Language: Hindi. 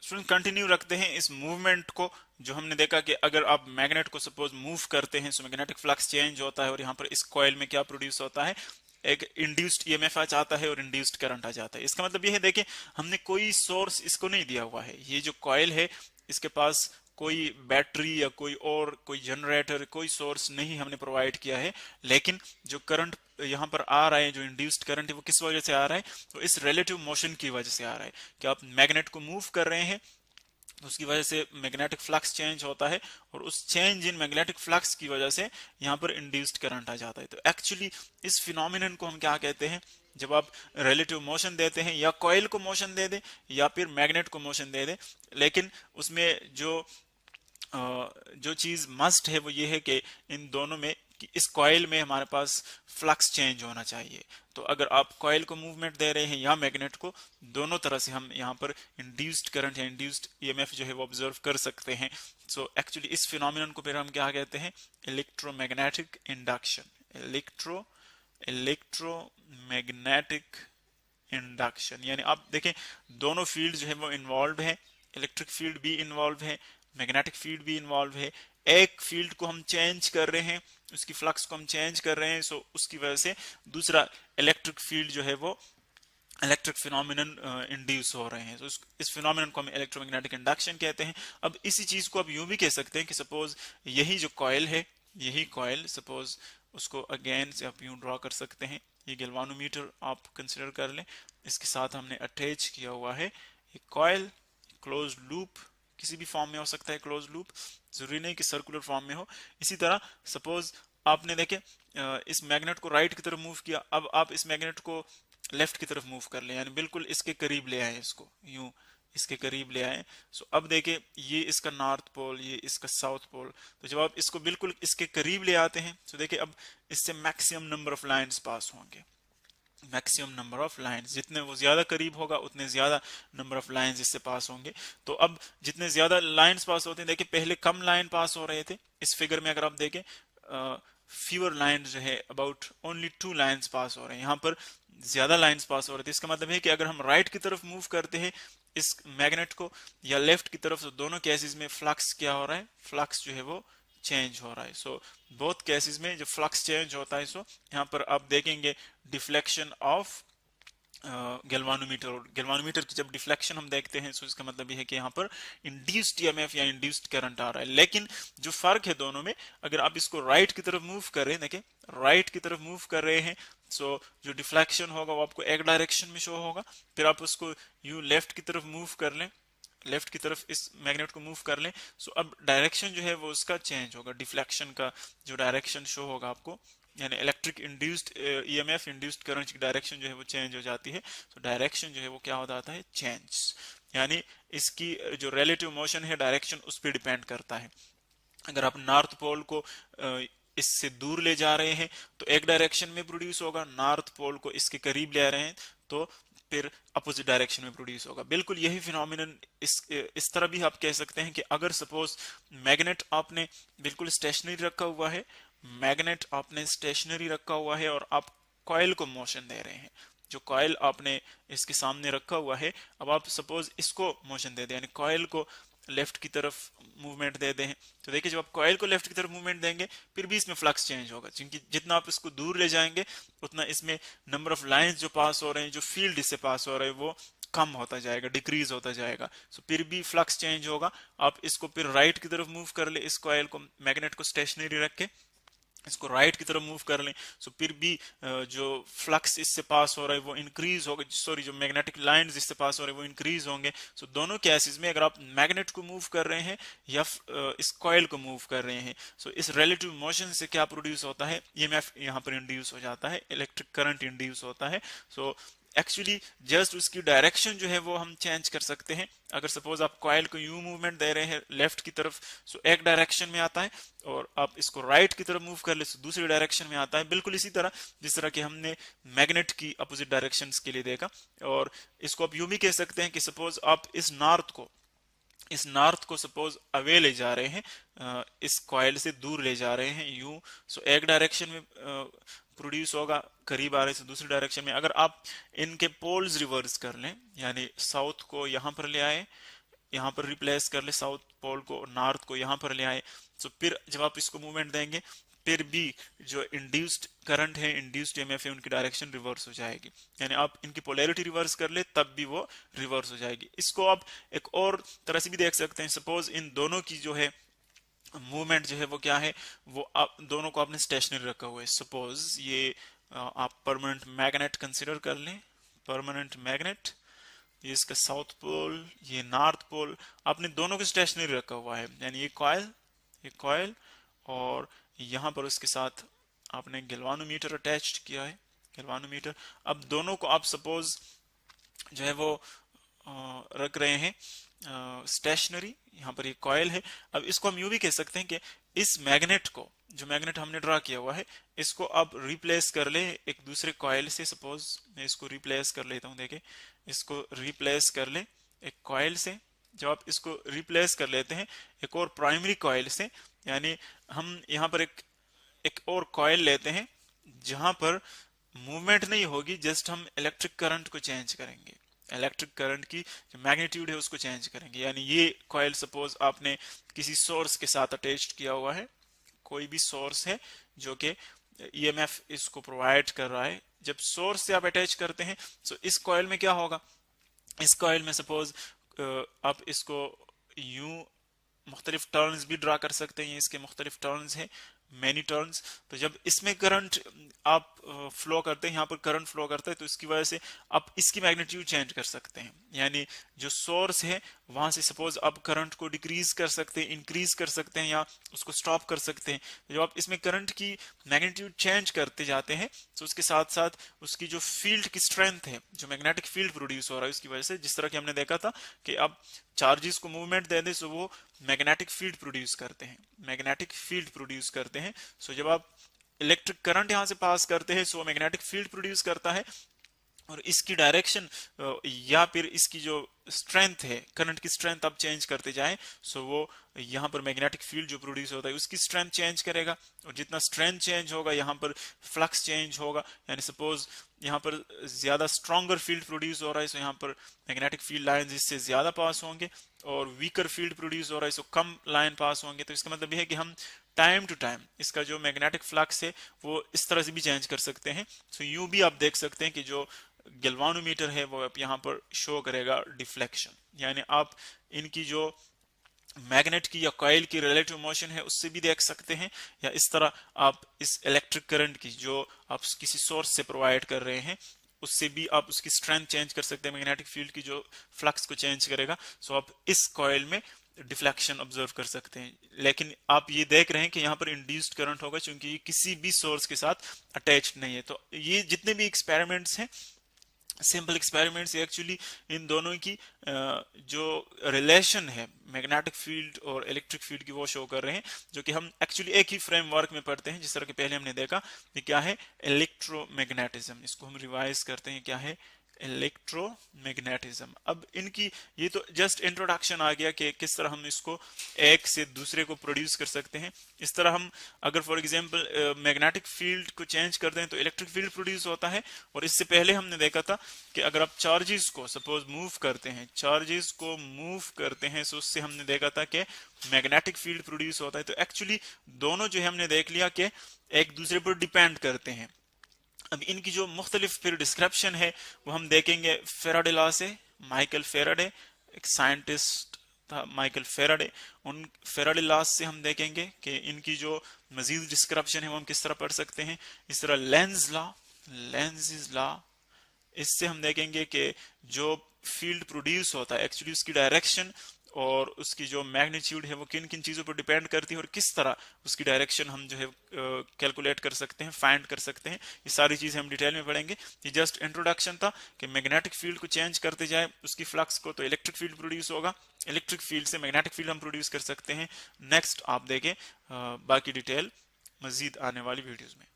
स्टूडेंट कंटिन्यू रखते हैं इस मूवमेंट को। जो हमने देखा कि अगर आप मैग्नेट को सपोज मूव करते हैं तो मैग्नेटिक फ्लक्स चेंज होता है, और यहाँ पर इस कॉइल में क्या प्रोड्यूस होता है, एक इंड्यूस्ड ईएमएफ आ जाता है और इंड्यूस्ड करंट आ जाता है। इसका मतलब ये है, देखिए हमने कोई सोर्स इसको नहीं दिया हुआ है। ये जो कॉइल है इसके पास कोई बैटरी या कोई और कोई जनरेटर, कोई सोर्स नहीं हमने प्रोवाइड किया है। लेकिन जो करंट यहाँ पर आ रहा है, जो इंड्यूस्ड करंट है, वो किस वजह से आ रहा है, तो इस रिलेटिव मोशन की वजह से आ रहा है। कि आप मैग्नेट को मूव कर रहे हैं तो उसकी वजह से मैग्नेटिक फ्लक्स चेंज होता है, और उस चेंज इन मैग्नेटिक फ्लक्स की वजह से यहाँ पर इंड्यूस्ड करंट आ जाता है। तो एक्चुअली इस फिनोमिनन को हम क्या कहते हैं, जब आप रिलेटिव मोशन देते हैं, या कॉइल को मोशन दे दे या फिर मैग्नेट को मोशन दे दे, लेकिन उसमें जो चीज मस्ट है वो ये है कि इन दोनों में, कि इस कॉइल में हमारे पास फ्लक्स चेंज होना चाहिए। तो अगर आप कॉइल को मूवमेंट दे रहे हैं या मैग्नेट को, दोनों तरह से हम यहाँ पर इंड्यूस्ड करंट या इंड्यूस्ड ईएमएफ जो है वो ऑब्जर्व कर सकते हैं। सो एक्चुअली इस फिनोमिनन को फिर हम क्या कहते हैं, इलेक्ट्रोमैग्नेटिक इंडक्शन। इलेक्ट्रोमैग्नेटिक इंडक्शन, यानी आप देखें दोनों फील्ड जो है वो इन्वॉल्व है। इलेक्ट्रिक फील्ड भी इन्वॉल्व है, मैग्नेटिक फील्ड भी इन्वॉल्व है। एक फील्ड को हम चेंज कर रहे हैं, उसकी फ्लक्स को हम चेंज कर रहे हैं, सो उसकी वजह से दूसरा इलेक्ट्रिक फील्ड जो है वो इलेक्ट्रिक फिनोमिनन इंड्यूस हो रहे हैं। तो इस फिनोमिनन को हम इलेक्ट्रोमैग्नेटिक इंडक्शन कहते हैं। अब इसी चीज को आप यूं भी कह सकते हैं कि सपोज यही जो कॉइल है, यही कॉइल सपोज उसको अगेन से आप यूं ड्रॉ कर सकते हैं। ये गैल्वानोमीटर आप कंसिडर कर लें, इसके साथ हमने अटैच किया हुआ है एक कॉइल, क्लोज लूप, किसी भी फॉर्म में हो सकता है क्लोज लूप, जरूरी नहीं कि सर्कुलर फॉर्म में हो। इसी तरह सपोज आपने देखे इस मैग्नेट को राइट की तरफ मूव किया, अब आप इस मैग्नेट को लेफ्ट की तरफ मूव कर ले, यानी बिल्कुल इसके करीब ले आए, इसको यूं इसके करीब ले आए। सो अब देखे ये इसका नॉर्थ पोल, ये इसका साउथ पोल। तो जब आप इसको बिल्कुल इसके करीब ले आते हैं तो देखिए अब इससे maximum number of lines pass होंगे। मैक्सिमम नंबर ऑफ लाइंस, जितने वो ज्यादा करीब होगा उतने ज्यादा नंबर ऑफ लाइंस इससे पास होंगे। तो अब जितने ज्यादा लाइंस पास होते हैं, देखिए पहले कम लाइन पास हो रहे थे, इस फिगर में अगर आप देखें फ्यूअर लाइन जो है, अबाउट ओनली 2 लाइंस पास हो रहे हैं। यहाँ पर ज्यादा लाइंस पास हो रहे थे। इसका मतलब है कि अगर हम राइट की तरफ मूव करते हैं इस मैग्नेट को, या लेफ्ट की तरफ, तो दोनों केसेस में फ्लक्स क्या हो रहा है, फ्लक्स जो है वो चेंज हो रहा है। सो बोथ केसेस में जब फ्लक्स चेंज होता है, सो यहाँ पर आप देखेंगे डिफ्लेक्शन ऑफ गैल्वानोमीटर। और गैल्वानोमीटर की जब डिफ्लेक्शन हम देखते हैं तो इसका मतलब ये है कि यहाँ पर इंड्यूस्ड ईएमएफ या इंड्यूस्ड करंट आ रहा है। लेकिन जो फर्क है दोनों में, अगर आप इसको राइट की तरफ मूव कर रहे हैं, देखिए राइट की तरफ मूव कर रहे हैं, सो जो डिफ्लेक्शन होगा वो आपको एक डायरेक्शन में शो होगा। फिर आप उसको यू लेफ्ट की तरफ मूव कर लें, लेफ्ट की तरफ इस मैग्नेट को मूव कर लें, सो अब डायरेक्शन जो है वो उसका चेंज होगा। डिफ्लेक्शन का जो डायरेक्शन शो होगा आपको, यानी electric induced EMF induced current की डायरेक्शन जो है वो चेंज हो जाती है। तो डायरेक्शन जो है वो क्या हो जाता है, चेंज। यानी इसकी जो रिलेटिव मोशन है डायरेक्शन उस पर डिपेंड करता है। अगर आप नॉर्थ पोल को इससे दूर ले जा रहे हैं तो एक डायरेक्शन में प्रोड्यूस होगा, नॉर्थ पोल को इसके करीब ले आ रहे हैं तो फिर अपोजिट डायरेक्शन में प्रोड्यूस होगा। बिल्कुल यही फिनोमिनन इस तरह भी आप कह सकते हैं कि अगर सपोज मैग्नेट आपने बिल्कुल स्टेशनरी रखा हुआ है, मैग्नेट आपने स्टेशनरी रखा हुआ है और आप कॉइल को मोशन दे रहे हैं, जो कॉइल आपने इसके सामने रखा हुआ है, अब आप सपोज इसको मोशन दे दें, यानी कॉइल को लेफ्ट की तरफ मूवमेंट दे दें, तो देखिए जब आप कॉइल को लेफ्ट की तरफ मूवमेंट देंगे फिर भी इसमें फ्लक्स चेंज होगा, क्योंकि जितना आप इसको दूर ले जाएंगे उतना इसमें नंबर ऑफ लाइंस जो पास हो रहे हैं, जो फील्ड इससे पास हो रहे हैं, वो कम होता जाएगा, डिक्रीज होता जाएगा। सो फिर भी फ्लक्स चेंज होगा। आप इसको फिर राइट की तरफ मूव कर ले, इस कॉइल को, मैग्नेट को स्टेशनरी रख के इसको राइट की तरफ मूव कर लें, सो फिर भी जो फ्लक्स इससे पास हो रहा है वो इंक्रीज होगा, सॉरी जो मैग्नेटिक लाइंस इससे पास हो रहे हैं वो इंक्रीज होंगे। सो दोनों केसेस में अगर आप मैग्नेट को मूव कर रहे हैं या इस कॉइल को मूव कर रहे हैं, सो इस रिलेटिव मोशन से क्या प्रोड्यूस होता है, ईएमएफ यहाँ पर इंड्यूस हो जाता है, इलेक्ट्रिक करंट इंड्यूस होता है। सो एक्चुअली जस्ट उसकी डायरेक्शन जो है वो हम चेंज कर सकते हैं। अगर सपोज आप कॉइल को यू मूवमेंट दे रहे हैं लेफ्ट की तरफ, सो एक डायरेक्शन में आता है, और आप इसको राइट की तरफ मूव कर ले तो दूसरी डायरेक्शन में आता है। बिल्कुल इसी तरह जिस तरह कि हमने मैग्नेट की अपोजिट डायरेक्शंस के लिए देखा। और इसको आप यूं भी कह सकते हैं कि सपोज आप इस नॉर्थ को सपोज अवे ले जा रहे हैं, इस कॉइल से दूर ले जा रहे हैं यूं, सो एक डायरेक्शन में प्रोड्यूस होगा, करीब आ रहे से दूसरी डायरेक्शन में। अगर आप इनके पोल्स रिवर्स कर लें, यानी साउथ को यहां पर ले आए यहाँ पर रिप्लेस कर ले, साउथ पोल को, नॉर्थ को यहाँ पर ले आए, तो फिर जब आप इसको मूवमेंट देंगे फिर भी जो इंड्यूस्ड करंट है, इंड्यूस्ड ईएमएफ है, उनकी डायरेक्शन रिवर्स हो जाएगी। यानी आप इनकी पोलैरिटी रिवर्स कर ले तब भी वो रिवर्स हो जाएगी। इसको आप एक और तरह से भी देख सकते हैं। सपोज इन दोनों की जो है मूवमेंट जो है वो क्या है, वो आप दोनों को आपने स्टेशनरी रखा हुआ है। सपोज ये आप परमानेंट मैग्नेट कंसिडर कर लें, परमानेंट मैग्नेट, ये इसका साउथ पोल, ये नॉर्थ पोल, आपने दोनों को स्टेशनरी रखा हुआ है। यानी ये कॉइल और यहाँ पर उसके साथ आपने गैल्वानोमीटर अटैच्ड किया है, गैल्वानोमीटर। अब दोनों को आप सपोज जो है वो रख रहे हैं स्टेशनरी, यहाँ पर ये कॉइल है। अब इसको हम यूं भी कह सकते हैं कि इस मैग्नेट को, जो मैग्नेट हमने ड्रा किया हुआ है, इसको आप रिप्लेस कर ले एक दूसरे कॉइल से। सपोज मैं इसको रिप्लेस कर लेता हूं, देखें, इसको रिप्लेस कर ले एक कॉइल से। जब आप इसको रिप्लेस कर लेते हैं एक और प्राइमरी कॉइल से, यानी हम यहाँ पर एक और कॉइल लेते हैं जहां पर मूवमेंट नहीं होगी, जस्ट हम इलेक्ट्रिक करंट को चेंज करेंगे, इलेक्ट्रिक करंट की जो मैग्नीट्यूड है उसको चेंज करेंगे। यानी ये कॉइल सपोज आपने किसी सोर्स के साथ अटैच्ड किया हुआ है, कोई भी सोर्स है जो कि ईएमएफ इसको प्रोवाइड कर रहा है। जब सोर्स से आप अटैच करते हैं तो इस कॉइल में क्या होगा, इस कॉइल में सपोज आप इसको यूं मुख्तलिफ टर्न्स भी ड्रा कर सकते हैं, इसके मुख्तलिफ टर्न्स हैं, मैनी टर्न्स। तो जब इसमें करंट आप फ्लो करते हैं, यहाँ पर करंट फ्लो करता है, तो इसकी वजह से आप इसकी मैग्नीट्यूड चेंज कर सकते हैं। यानी जो सोर्स है वहां से सपोज आप करंट को डिक्रीज कर सकते हैं, इंक्रीज कर सकते हैं, या उसको स्टॉप कर सकते हैं। तो जब आप इसमें करंट की मैग्नीट्यूड चेंज करते जाते हैं तो उसके साथ साथ उसकी जो फील्ड की स्ट्रेंथ है, जो मैग्नेटिक फील्ड प्रोड्यूस हो रहा है उसकी वजह से, जिस तरह की हमने देखा था कि अब चार्जेस को मूवमेंट दे दे तो वो मैग्नेटिक फील्ड प्रोड्यूस करते हैं, मैग्नेटिक फील्ड प्रोड्यूस करते हैं। सो जब आप इलेक्ट्रिक करंट यहां से पास करते हैं सो मैग्नेटिक फील्ड प्रोड्यूस करता है, और इसकी डायरेक्शन या फिर इसकी जो स्ट्रेंथ है, करंट की स्ट्रेंथ आप चेंज करते जाएं सो वो यहाँ पर मैग्नेटिक फील्ड जो प्रोड्यूस होता है उसकी स्ट्रेंथ चेंज करेगा, और जितना स्ट्रेंथ चेंज होगा यहाँ पर फ्लक्स चेंज होगा। यानी सपोज यहाँ पर ज्यादा स्ट्रॉन्गर फील्ड प्रोड्यूस हो रहा है सो यहाँ पर मैग्नेटिक फील्ड लाइन इससे ज्यादा पास होंगे, और वीकर फील्ड प्रोड्यूस हो रहा है सो कम लाइन पास होंगे। तो इसका मतलब यह है कि हम टाइम टू टाइम इसका जो मैग्नेटिक फ्लक्स है वो इस तरह से भी चेंज कर सकते हैं। सो यूं भी आप देख सकते हैं कि जो गैल्वानोमीटर है वो आप यहाँ पर शो करेगा डिफ्लेक्शन, यानी आप इनकी जो मैग्नेट की या कॉइल की रिलेटिव मोशन है उससे भी देख सकते हैं, या इस तरह आप इस इलेक्ट्रिक करंट की जो आप किसी सोर्स से प्रोवाइड कर रहे हैं उससे भी आप उसकी स्ट्रेंथ चेंज कर सकते हैं, मैग्नेटिक फील्ड की जो फ्लक्स को चेंज करेगा। सो आप इस कॉइल में डिफ्लेक्शन ऑब्जर्व कर सकते हैं। लेकिन आप ये देख रहे हैं कि यहाँ पर इंड्यूस्ड करंट होगा क्योंकि ये किसी भी सोर्स के साथ अटैच्ड नहीं है। तो ये जितने भी एक्सपेरिमेंट्स हैं, सिंपल एक्सपेरिमेंट्स, एक्चुअली इन दोनों की जो रिलेशन है मैग्नेटिक फील्ड और इलेक्ट्रिक फील्ड की वो शो कर रहे हैं, जो कि हम एक्चुअली एक ही फ्रेमवर्क में पढ़ते हैं। जिस तरह के पहले हमने देखा कि क्या है इलेक्ट्रोमैग्नेटिज्म, इसको हम रिवाइज करते हैं, क्या है इलेक्ट्रोमैग्नेटिज्म। अब इनकी ये तो जस्ट इंट्रोडक्शन आ गया कि किस तरह हम इसको एक से दूसरे को प्रोड्यूस कर सकते हैं। इस तरह हम अगर फॉर एग्जांपल मैग्नेटिक फील्ड को चेंज कर दें तो इलेक्ट्रिक फील्ड प्रोड्यूस होता है। और इससे पहले हमने देखा था कि अगर आप चार्जेस को सपोज मूव करते हैं, चार्जेस को मूव करते हैं तो उससे हमने देखा था कि मैग्नेटिक फील्ड प्रोड्यूस होता है। तो एक्चुअली दोनों जो है हमने देख लिया कि एक दूसरे पर डिपेंड करते हैं। अब इनकी जो मुख्तलिफ फिर डिस्क्रिप्शन है वो हम देखेंगे फेराडे लॉ से। माइकल फेराडे एक साइंटिस्ट था, माइकल फेराडे, उन फेराडे लॉ से हम देखेंगे कि इनकी जो मजीद डिस्क्रिप्शन है वो हम किस तरह पढ़ सकते हैं। इस तरह लेंज लॉ, लेंज लॉ, इससे हम देखेंगे कि जो फील्ड प्रोड्यूस होता है एक्चुअली उसकी डायरेक्शन और उसकी जो मैग्नीट्यूड है वो किन किन चीजों पर डिपेंड करती है, और किस तरह उसकी डायरेक्शन हम जो है कैलकुलेट कर सकते हैं, फाइंड कर सकते हैं। ये सारी चीजें हम डिटेल में पढ़ेंगे। ये जस्ट इंट्रोडक्शन था कि मैग्नेटिक फील्ड को चेंज करते जाए उसकी फ्लक्स को तो इलेक्ट्रिक फील्ड प्रोड्यूस होगा, इलेक्ट्रिक फील्ड से मैग्नेटिक फील्ड हम प्रोड्यूस कर सकते हैं। नेक्स्ट आप देखें बाकी डिटेल मजीद आने वाली वीडियोज में।